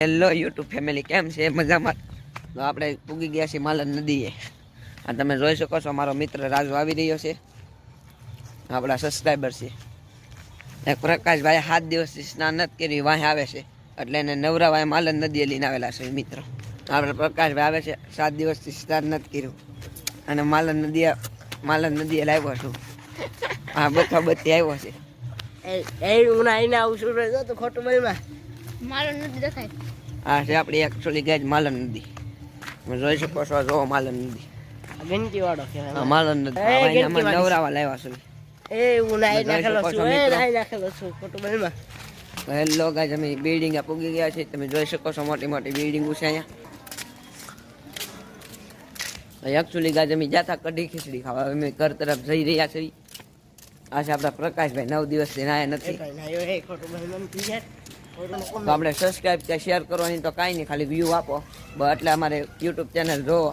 Hello YouTube family, કેમ છે? મજામાં? તો આપણે પૂગી ગયા છીએ માલણ નદીએ. આ તમે જોઈ શકો છો, અમારો મિત્ર રાજુ આવી રહ્યો છે, આપણા સબસ્ક્રાઈબર છે. એક પ્રકાશભાઈ 7 દિવસથી સ્નાન નથી કર્યું, વાંહે આવે છે એટલે એને નવરાવાય માલણ નદીએ લઈને આવેલા છે મિત્ર. આપણે પ્રકાશભાઈ આવે છે, 7 દિવસથી સ્નાન નથી કર્યું અને માલણ નદીએ લાવ્યો છું. હા, બધી આવ્યો છે. ખોટું બોલમાં માલણ નદી દેખાય. આ છે આપણી એકચ્યુઅલી ગાય માલણ નદી. તમે જોઈ શકો છો, જો માલણ નદી ઘંટી વાળો કહેવાય. માલણ નદી નવરાવા લાવ્યા છે. હેલો ગાઈસ, અમે બિલ્ડિંગ પૂગી ગયા છે. તમે જોઈ શકો છો, મોટી મોટી બિલ્ડિંગો છે અહીંયા. એકચ્યુઅલી ગાઈસ અમે જાતા કઢી ખીચડી ખાવા, અમે ઘર તરફ જઈ રહ્યા છીએ. આ છે આપણા પ્રકાશભાઈ, 9 દિવસથી નાયા નથી. તો આપણે સબસ્ક્રાઈબ કે શેર કરવાની તો કાંઈ નહીં, ખાલી વ્યૂ આપો એટલે અમારે યુટ્યુબ ચેનલ જોવો.